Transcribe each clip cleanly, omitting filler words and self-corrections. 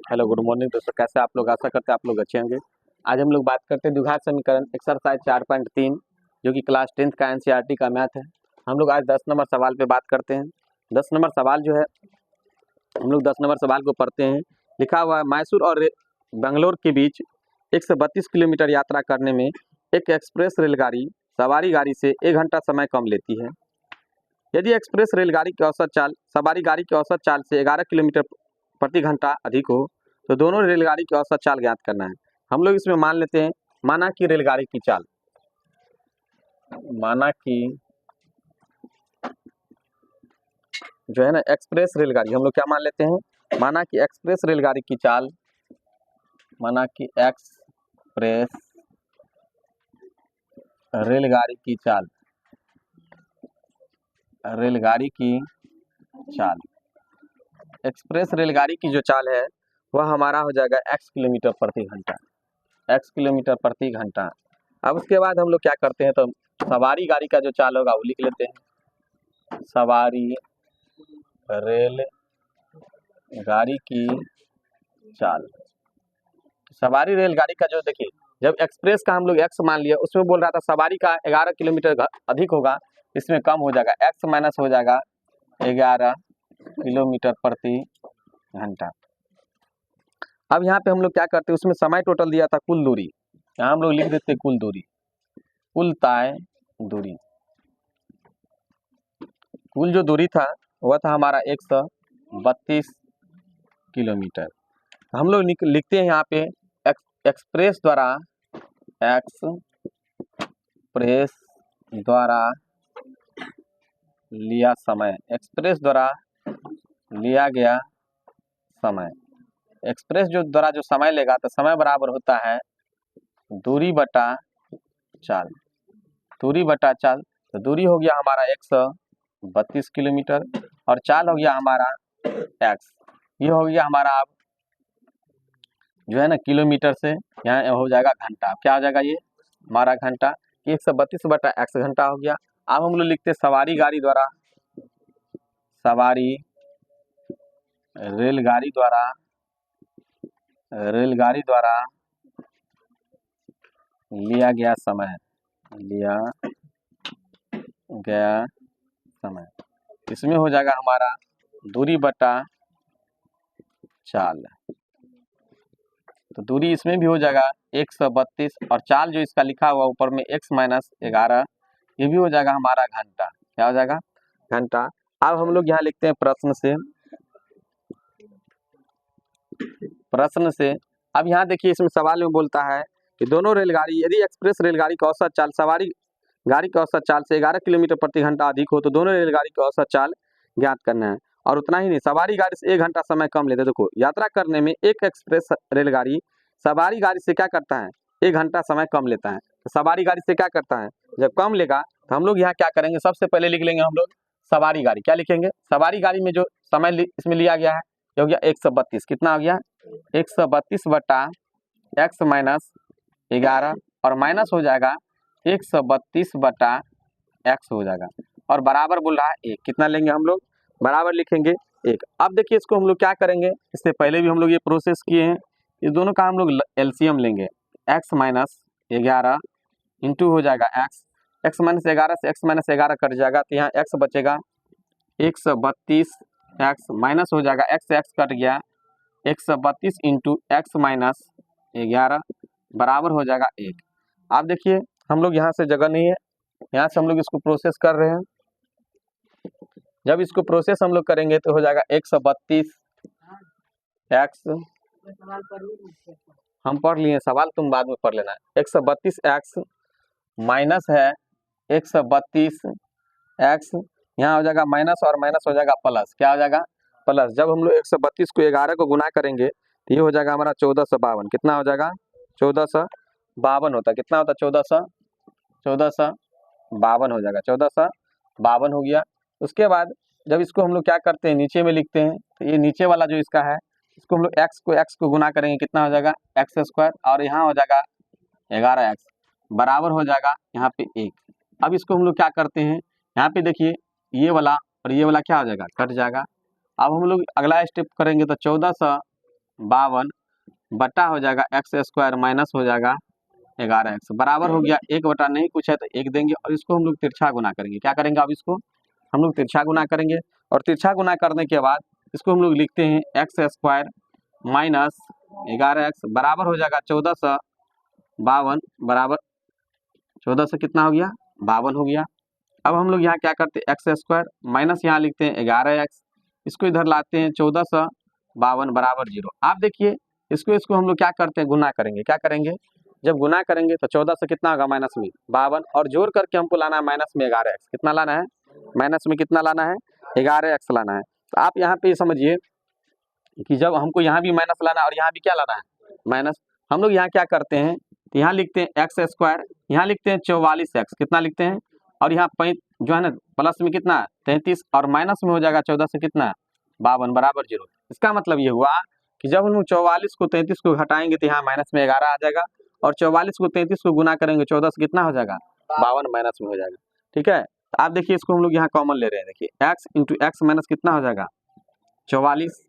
Hello, good morning दोस्तों। कैसे आप लोग? आशा करते हैं आप लोग अच्छे होंगे। आज हम लोग बात करते हैं द्विघात समीकरण एक्सरसाइज 4.3 जो कि क्लास 10th का एनसीईआरटी का मैथ है। हम लोग आज 10 नंबर सवाल पे बात करते हैं। 10 नंबर सवाल जो है, हम लोग 10 नंबर सवाल को पढ़ते हैं। लिखा हुआ है, मैसूर और बेंगलोर के बीच 132 किलोमीटर यात्रा करने में एक एक्सप्रेस रेलगाड़ी सवारी गाड़ी से 1 घंटा समय कम लेती है। यदि एक्सप्रेस रेलगाड़ी की औसत चाल सवारी गाड़ी की औसत चाल से 11 किलोमीटर प्रति घंटा अधिक हो तो दोनों रेलगाड़ी की औसत चाल ज्ञात करना है। हम लोग इसमें मान लेते हैं, माना कि रेलगाड़ी की चाल, माना कि जो है ना एक्सप्रेस रेलगाड़ी, हम लोग क्या मान लेते हैं, माना कि एक्सप्रेस रेलगाड़ी की चाल, माना कि एक्सप्रेस रेलगाड़ी की चाल, रेलगाड़ी की चाल, एक्सप्रेस रेलगाड़ी की जो चाल है वह हमारा हो जाएगा x किलोमीटर प्रति घंटा, x किलोमीटर प्रति घंटा। अब उसके बाद हम लोग क्या करते हैं, तो सवारी गाड़ी का जो चाल होगा वो लिख लेते हैं। सवारी रेल गाड़ी की चाल, सवारी रेलगाड़ी का जो देखिए, जब एक्सप्रेस का हम लोग x मान लिया, उसमें बोल रहा था सवारी का 11 किलोमीटर अधिक होगा, इसमें कम हो जाएगा, x माइनस हो जाएगा 11 किलोमीटर प्रति घंटा। अब यहाँ पे हम लोग क्या करते हैं, उसमें समय टोटल दिया था कुल दूरी, यहाँ हम लोग लिख देते हैं कुल दूरी, कुल तय दूरी। कुल जो दूरी था वह था हमारा 132 किलोमीटर। हम लोग लिखते हैं यहाँ पे एक्सप्रेस द्वारा लिया समय, एक्सप्रेस द्वारा लिया गया समय, एक्सप्रेस द्वारा जो समय लेगा तो समय बराबर होता है दूरी बटा चाल, दूरी बटा चाल। तो दूरी हो गया हमारा 132 किलोमीटर और चाल हो गया हमारा x, ये हो गया हमारा अब जो है ना किलोमीटर से यहाँ हो जाएगा घंटा। क्या हो जाएगा ये हमारा घंटा, 132 बटा x घंटा हो गया। अब हम लोग लिखते सवारी गाड़ी द्वारा, सवारी रेलगाड़ी द्वारा लिया गया समय, लिया गया समय, इसमें हो जाएगा हमारा दूरी बटा चाल। तो दूरी इसमें भी हो जाएगा 132 और चाल जो इसका लिखा हुआ ऊपर में x माइनस 11, ये भी हो जाएगा हमारा घंटा। क्या हो जाएगा? घंटा। अब हम लोग यहाँ लिखते हैं प्रश्न से। अब यहाँ देखिए, इसमें सवाल में बोलता है कि दोनों रेलगाड़ी, यदि एक्सप्रेस रेलगाड़ी का औसत चाल सवारी गाड़ी की औसत चाल से 11 किलोमीटर प्रति घंटा अधिक हो तो दोनों रेलगाड़ी की औसत चाल ज्ञात करना है। और उतना ही नहीं, सवारी गाड़ी से 1 घंटा समय कम लेते। देखो, यात्रा करने में एक एक्सप्रेस रेलगाड़ी सवारी गाड़ी से क्या करता है, 1 घंटा समय कम लेता है। तो सवारी गाड़ी से क्या करता है, जब कम लेगा तो हम लोग यहाँ क्या करेंगे, सबसे पहले लिख लेंगे हम लोग सवारी गाड़ी। क्या लिखेंगे? सवारी गाड़ी में जो समय इसमें लिया गया है ये हो गया 132, कितना हो गया 132 बटा x माइनस 11 और माइनस हो जाएगा 132 बटा x हो जाएगा और बराबर बोल रहा है 1। कितना लेंगे हम लोग? बराबर लिखेंगे 1। अब देखिए, इसको हम लोग क्या करेंगे, इससे पहले भी हम लोग ये प्रोसेस किए हैं, इस दोनों का हम लोग एलसीएम लेंगे। x माइनस 11 इंटू हो जाएगा x माइनस 11 से x माइनस 11 कट जाएगा तो यहाँ x बचेगा 132, x माइनस हो जाएगा x कट गया 132 इंटू x माइनस 11 बराबर हो जाएगा 1। आप देखिए, हम लोग यहाँ से जगह नहीं है, यहाँ से हम लोग इसको प्रोसेस कर रहे हैं। जब इसको प्रोसेस हम लोग करेंगे तो हो जाएगा 132 x, हम पढ़ लिए सवाल, तुम बाद में पढ़ लेना। 132 x माइनस है 132 x, यहाँ हो जाएगा माइनस और माइनस हो जाएगा प्लस। क्या हो जाएगा? प्लस। जब हम लोग 132 को 11 को गुना करेंगे तो ये हो जाएगा हमारा 1452। कितना हो जाएगा? 1452 होता है। कितना होता है? 1452 हो जाएगा, 1452 हो गया। उसके बाद जब इसको हम लोग क्या करते हैं, नीचे में लिखते हैं, तो ये नीचे वाला जो इसका है, इसको हम लोग x को गुना करेंगे, कितना हो जाएगा x² और यहाँ हो जाएगा 11x बराबर हो जाएगा यहाँ पे 1। अब इसको हम लोग क्या करते हैं, यहाँ पे देखिए ये वाला और ये वाला क्या हो जाएगा, कट जाएगा अब हम लोग अगला स्टेप करेंगे तो 1452 बटा हो जाएगा एक्स स्क्वायर माइनस हो जाएगा 11x बराबर हो गया 1 बटा नहीं कुछ है तो 1 देंगे और इसको हम लोग तिरछा गुना करेंगे। क्या करेंगे अब इसको हम लोग तिरछा गुना करेंगे और तिरछा गुना करने के बाद इसको हम लोग लिखते हैं एक्स स्क्वायर माइनस 11x बराबर हो जाएगा 1452 बराबर 14 से कितना हो गया 52 हो गया। अब हम लोग यहाँ क्या करते हैं एक्स स्क्वायर माइनस यहाँ लिखते हैं 11x इसको इधर लाते हैं 1452 बराबर 0। आप देखिए इसको हम लोग क्या करते हैं गुना करेंगे। क्या करेंगे जब गुना करेंगे तो 14 से कितना होगा माइनस में 52 और जोड़ करके हमको लाना है माइनस में 11x कितना लाना है माइनस में कितना लाना है 11x लाना है। तो आप यहाँ पे समझिए कि जब हमको यहाँ भी माइनस लाना है और यहाँ भी क्या लाना है माइनस, हम लोग यहाँ क्या करते हैं तो यहाँ लिखते हैं एक्स स्क्वायर यहाँ लिखते हैं 44x कितना लिखते हैं और यहाँ जो है ना प्लस में कितना 33 और माइनस में हो जाएगा 14 से कितना 52 बराबर 0। इसका मतलब ये हुआ कि जब हम लोग 44 को 33 को घटाएंगे तो यहाँ माइनस में 11 आ जाएगा और 44 को 33 को गुना करेंगे 14 से कितना हो जाएगा 52 माइनस में हो जाएगा। ठीक है तो आप देखिए इसको हम लोग यहाँ कॉमन ले रहे हैं। देखिए x इंटू एक्स माइनस कितना हो जाएगा 44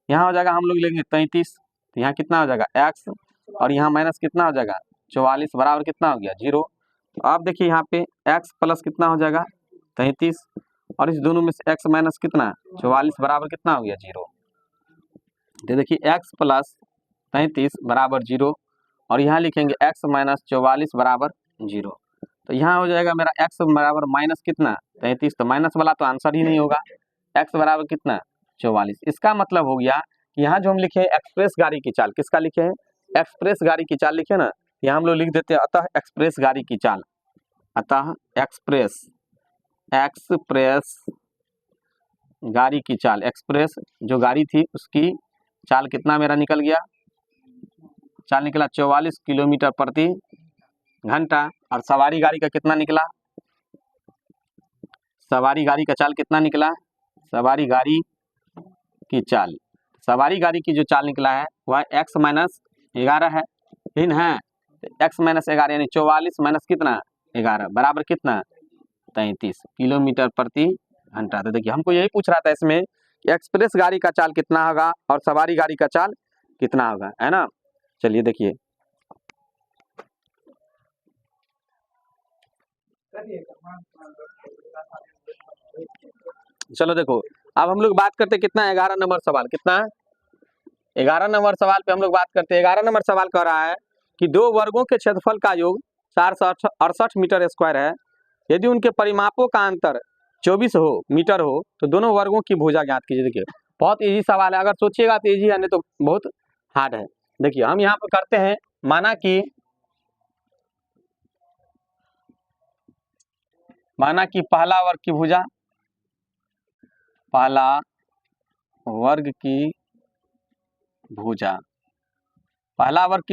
यहाँ हो जाएगा हम लोग लेंगे 33 तो यहाँ कितना हो जाएगा x और यहाँ माइनस कितना हो जाएगा 44 बराबर कितना हो गया 0। तो आप देखिए यहाँ पे x प्लस कितना हो जाएगा 33 और इस दोनों में से x माइनस कितना 44 बराबर कितना हो गया 0। तो देखिए x प्लस 33 बराबर 0 और यहाँ लिखेंगे x माइनस 44 बराबर 0। तो यहाँ हो जाएगा मेरा x बराबर माइनस कितना 33 तो माइनस वाला तो आंसर ही नहीं होगा x बराबर कितना 44। इसका मतलब हो गया कि यहाँ जो हम लिखे हैं एक्सप्रेस गाड़ी की चाल किसका लिखे हैं एक्सप्रेस गाड़ी की चाल लिखे ना यहाँ हम लोग लिख देते हैं अतः एक्सप्रेस गाड़ी की चाल अतः एक्सप्रेस गाड़ी की चाल एक्सप्रेस जो गाड़ी थी उसकी चाल कितना मेरा निकल गया चाल निकला 44 किलोमीटर प्रति घंटा और सवारी गाड़ी का कितना निकला सवारी गाड़ी का चाल कितना निकला सवारी गाड़ी की जो चाल निकला है वह x माइनस 11 है इन है x माइनस 11 यानी 44 माइनस कितना 11 बराबर कितना 33 किलोमीटर प्रति घंटा। तो देखिए हमको यही पूछ रहा था इसमें कि एक्सप्रेस गाड़ी का चाल कितना होगा और सवारी गाड़ी का चाल कितना होगा है ना। चलिए देखिए चलो देखो अब हम लोग बात करते हैं कितना 11 नंबर सवाल कितना 11 नंबर सवाल पे हम लोग बात करते हैं। 11 नंबर सवाल कह रहा है कि दो वर्गों के क्षेत्रफल का योग 468 मीटर स्क्वायर है। यदि उनके परिमापों का अंतर 24 मीटर हो तो दोनों वर्गों की भुजा ज्ञात कीजिए। देखिए बहुत इजी सवाल है, अगर सोचिएगा तो इजी है नहीं तो बहुत हार्ड है। देखिए हम यहाँ पर करते हैं माना कि पहला वर्ग की भुजा पहला वर्ग की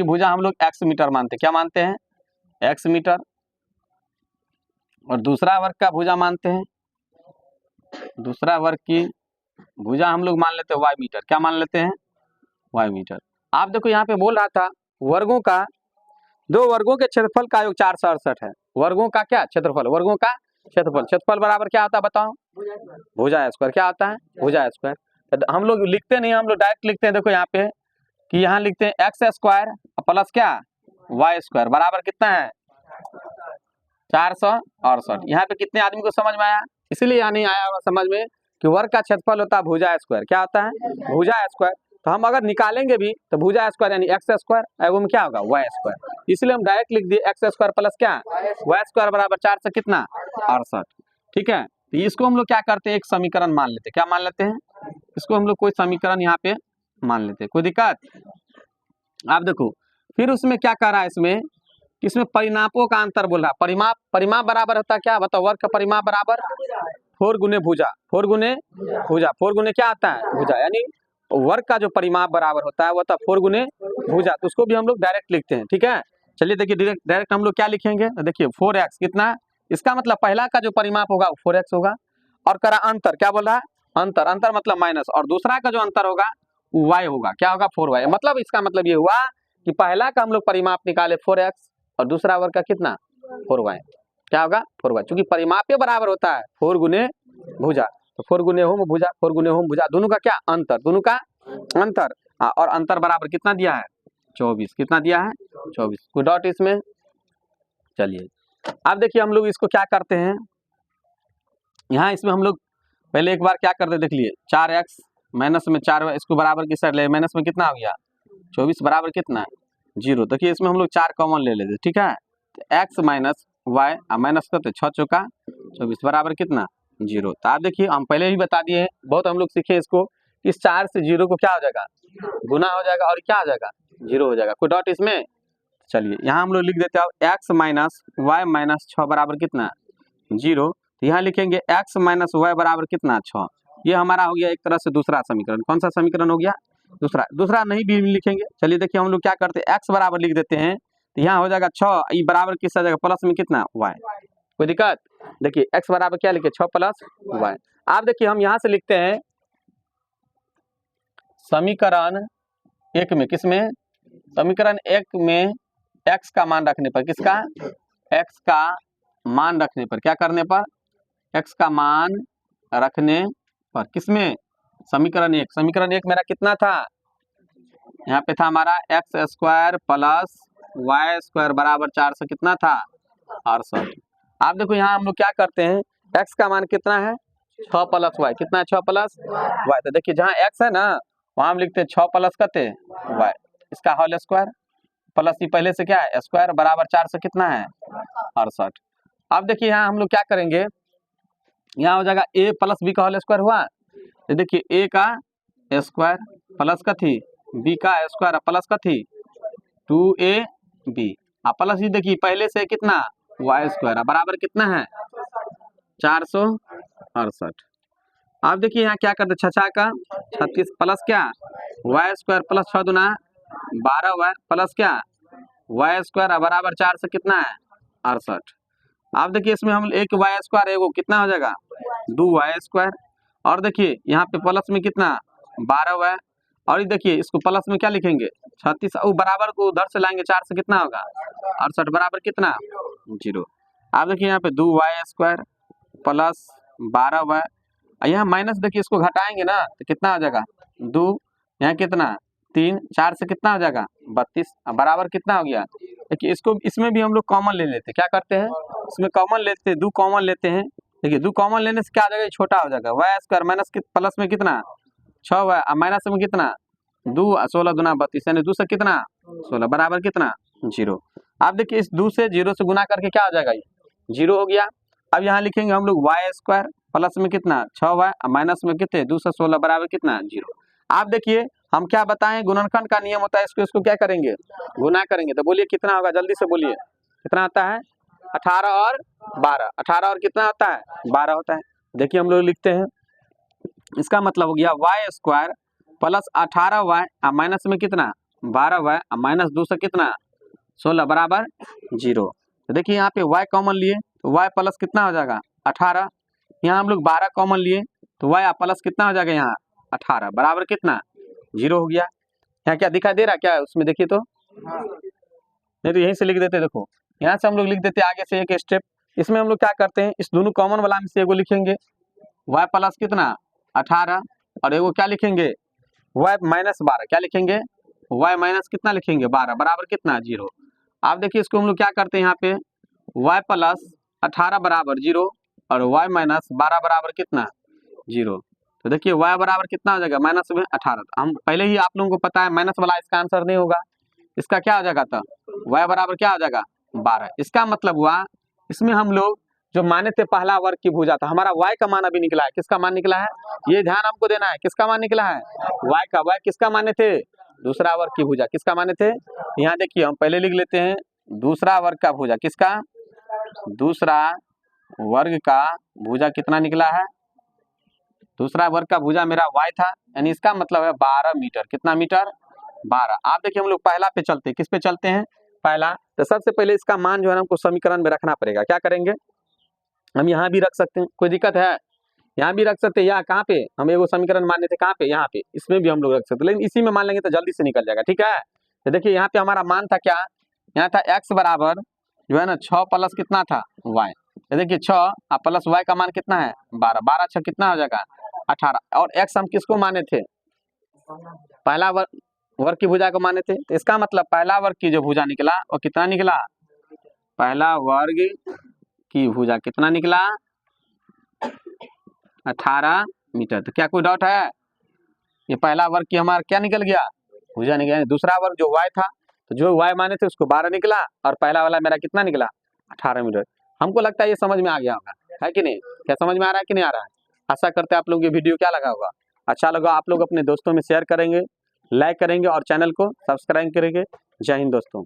भुजा हम लोग x मीटर मानते हैं। क्या मानते हैं x मीटर और दूसरा वर्ग का भुजा मानते हैं दूसरा वर्ग की भुजा हम लोग मान लेते हैं y मीटर। क्या मान लेते हैं y मीटर। आप देखो यहाँ पे बोल रहा था वर्गों का दो वर्गों के क्षेत्रफल का योग 468 है। वर्गों का क्या क्षेत्रफल बराबर क्या होता है बताओ भुजा स्क्वायर। क्या होता है भुजा स्क्वायर। हम लोग लिखते नहीं हम लोग डायरेक्ट लिखते हैं। देखो यहाँ पे कि यहाँ लिखते हैं एक्स स्क्वायर प्लस क्या वाई स्क्वायर बराबर कितना है 468। यहाँ पे कितने आदमी को समझ में आया इसीलिए यहाँ नहीं आया होगा समझ में कि वर्ग का क्षेत्रफल होता है भुजा स्क्वायर। क्या होता है भुजा स्क्वायर। तो हम अगर निकालेंगे भी तो भुजा स्क्वायर यानी एक्स स्क्वायर एवं क्या होगा वाई स्क्वायर। इसलिए हम डायरेक्ट लिख दिए एक्स स्क्वायर प्लस क्या वाई स्क्वायर बराबर 4 से कितना 68। ठीक है तो इसको हम लोग क्या करते हैं एक समीकरण मान लेते हैं। क्या मान लेते हैं इसको हम लोग कोई समीकरण यहाँ पे मान लेते हैं कोई दिक्कत। आप देखो फिर उसमें क्या कह रहा है इसमें परिमापों का अंतर बोल रहा है। परिमाप बराबर होता है क्या बताओ वर्ग का परिमाप बराबर 4 गुने भुजा 4 गुने क्या आता है भुजा यानी वर्ग का जो परिमाप बराबर होता है वो था 4 गुने भुजा। तो उसको भी हम लोग डायरेक्ट लिखते हैं। ठीक है चलिए देखिए डायरेक्ट हम लोग क्या लिखेंगे तो देखिए 4x कितना इसका मतलब पहला का जो परिमाप होगा 4x होगा और करा अंतर क्या बोल रहा है अंतर मतलब माइनस और दूसरा का जो अंतर होगा y होगा क्या होगा 4y। मतलब इसका मतलब ये हुआ कि पहला का हम लोग परिमाप निकाले 4x और दूसरा वर्ग का कितना 4y क्या होगा 4y। चूंकि परिमाप बराबर होता है 4 गुने भुजा तो 4 गुने होम भुजा, 4 गुने होम भुजा, दोनों का क्या अंतर, दोनों का अंतर। और अंतर बराबर कितना दिया है 24, कितना दिया है 24। कोई डॉट इसमें। चलिए अब देखिए हम लोग इसको क्या करते हैं, यहाँ इसमें हम लोग पहले एक बार क्या करते देख लिए, 4x माइनस में 4y, इसको बराबर की साइड ले, माइनस में कितना हो गया 24 बराबर कितना 0। देखिए इसमें हम लोग 4 कॉमन ले लेते, ठीक है। तो x माइनस वाई माइनस करते 6 चौका 24 बराबर कितना 0। तो आप देखिए हम पहले ही बता दिए हैं, बहुत हम लोग सीखे इसको, इस 4 से 0 को क्या हो जाएगा गुना हो जाएगा और क्या हो जाएगा 0 हो जाएगा। कोई डॉट इसमें। चलिए यहाँ हम लोग लिख देते हैं x माइनस वाई माइनस 6 बराबर कितना 0। तो यहाँ लिखेंगे x माइनस वाई बराबर कितना 6। ये हमारा हो गया एक तरह से दूसरा समीकरण। कौन सा समीकरण हो गया दूसरा। दूसरा नहीं भी लिखेंगे, चलिए देखिए हम लोग क्या करते हैं, x बराबर लिख देते हैं, तो यहाँ हो जाएगा 6, ये बराबर किस जाएगा प्लस में कितना y। कोई दिक्कत। देखिए x बराबर क्या लिखे 6 प्लस y। आप देखिए हम यहाँ से लिखते हैं समीकरण 1 में, किसमें समीकरण 1 में x का मान रखने पर, किसका x का मान रखने पर, क्या करने पर x का मान रखने पर, किसमें समीकरण 1। समीकरण 1 मेरा कितना था, यहाँ पे था हमारा x square plus Y square बराबर 4 से कितना था 68। आप देखो यहाँ हम लोग क्या करते हैं, x का मान कितना है 6 प्लस y, कितना है 6 प्लस y। तो देखिए जहाँ x है ना वहाँ हम लिखते हैं 6 प्लस कते y, इसका होल स्क्वायर प्लस ही पहले से क्या है स्क्वायर बराबर 4 से कितना है 68। अब देखिए यहाँ हम लोग क्या करेंगे, यहाँ हो जाएगा a प्लस बी का होल स्क्वायर हुआ। तो देखिए a का स्क्वायर प्लस का थी b का स्क्वायर प्लस का थी 2ab, प्लस ही देखिए पहले से कितना y स्क्वायर बराबर कितना है 468। आप देखिए यहाँ क्या करते 6 का 36 प्लस क्या y स्क्वायर प्लस 6 दूना 12y प्लस क्या y स्क्वायर बराबर 4 से कितना है 68। आप देखिए इसमें हम एक y स्क्वायर है वो कितना हो जाएगा 2y स्क्वायर, और देखिए यहाँ पे प्लस में कितना 12y, और ये देखिए इसको प्लस में क्या लिखेंगे 36, और बराबर को उधर से लाएंगे 4 से कितना होगा 68 बराबर कितना 0। आप देखिए यहाँ पे 2y स्क्वायर प्लस 12y, यहाँ माइनस देखिए इसको घटाएंगे ना तो कितना हो जाएगा 2, यहाँ कितना 3, 4 से कितना हो जाएगा 32 बराबर कितना हो गया। देखिए इसको इसमें भी हम लोग कॉमन ले लेते हैं, क्या करते हैं इसमें कॉमन लेते हैं 2 कॉमन लेते हैं। देखिए 2 कॉमन लेने से क्या आ जाएगा छोटा हो जाएगा y स्क्वायर माइनस प्लस में कितना 6y माइनस में कितना 2 16 दूना 32, यानी 2 से कितना 16 बराबर कितना 0। आप देखिए इस 2 से 0 से गुना करके क्या हो जाएगा ये 0 हो गया। अब यहाँ लिखेंगे हम लोग y स्क्वायर प्लस में कितना 6y माइनस में कितने 2 से 16 बराबर कितना 0। आप देखिए हम क्या बताएं गुणनखंड का नियम होता है, इसको क्या करेंगे गुना करेंगे। तो बोलिए कितना होगा जल्दी से बोलिए, कितना आता है 18 और 12, 18 और कितना होता है 12 होता है। देखिए हम लोग लिखते हैं इसका मतलब हो गया y square plus 18y minus में कितना 12y माइनस 2 से कितना 16 बराबर 0। तो देखिए यहाँ पे y कॉमन लिए तो y प्लस कितना हो जाएगा 18, यहाँ हम लोग 12 कॉमन लिए तो y प्लस कितना हो जाएगा यहाँ 18 बराबर कितना 0 हो गया। यहाँ क्या दिखाई दे रहा क्या है उसमें देखिए तो नहीं तो यहीं से लिख देते, देखो यहाँ से हम लोग लिख देते आगे से एक स्टेप। इसमें हम लोग क्या करते हैं इस दोनों कॉमन वाला में से एगो लिखेंगे y प्लस कितना 18 और एगो क्या लिखेंगे y माइनस 12, क्या लिखेंगे y माइनस कितना लिखेंगे 12 बराबर कितना 0। आप देखिए इसको हम लोग क्या करते हैं यहाँ पे y प्लस 18 बराबर 0 और y माइनस 12 बराबर कितना 0। तो देखिए y बराबर कितना हो जाएगा माइनस में 18। हम पहले ही आप लोगों को पता है माइनस वाला इसका आंसर नहीं होगा, इसका क्या हो जाएगा तो y बराबर क्या हो जाएगा 12। इसका मतलब हुआ इसमें हम लोग जो माने थे पहला वर्ग की भुजा था, हमारा y का मान अभी निकला है, किसका मान निकला है ये ध्यान हमको देना है, किसका मान निकला है y का। y किसका माने थे दूसरा वर्ग की भुजा, किसका माने थे यहाँ देखिए हम पहले लिख लेते हैं दूसरा वर्ग का भुजा, किसका दूसरा वर्ग का भुजा कितना निकला है, दूसरा वर्ग का भुजा मेरा y था, यानी इसका मतलब है 12 मीटर। कितना मीटर 12। आप देखिए हम लोग पहला पे चलते हैं, किस पे चलते हैं पहला। तो सबसे पहले इसका मान जो है हमको समीकरण में रखना पड़ेगा। क्या करेंगे हम यहाँ भी रख सकते हैं, कोई दिक्कत है यहाँ भी रख सकते हैं, या कहाँ पे हम एगो समीकरण मानने थे कहाँ पे यहाँ पे, इसमें भी हम लोग रख सकते हैं, लेकिन इसी में मान लेंगे तो जल्दी से निकल जाएगा। ठीक है तो देखिए यहाँ पे हमारा मान था क्या, यहाँ था x बराबर जो है ना 6 प्लस कितना था y, ये देखिए 6 और प्लस y का मान कितना है 12, 12 6 कितना हो जाएगा 18। और x हम किसको माने थे, पहला वर्ग की भुजा को माने थे, तो इसका मतलब पहला वर्ग की जो भुजा निकला वो कितना निकला, पहला वर्ग की भुजा कितना निकला 18 मीटर। तो क्या कोई डाउट है, ये पहला वर्ग की हमारा क्या निकल गया, भुजा निकल गया। दूसरा वर्ग जो y था, तो जो y माने थे उसको 12 निकला और पहला वाला मेरा कितना निकला 18 मीटर। हमको लगता है ये समझ में आ गया होगा, है कि नहीं, क्या समझ में आ रहा है कि नहीं आ रहा है। आशा करते हैं आप लोग ये वीडियो क्या लगा होगा, अच्छा लगा आप लोग अपने दोस्तों में शेयर करेंगे, लाइक करेंगे और चैनल को सब्सक्राइब करेंगे। जय हिंद दोस्तों।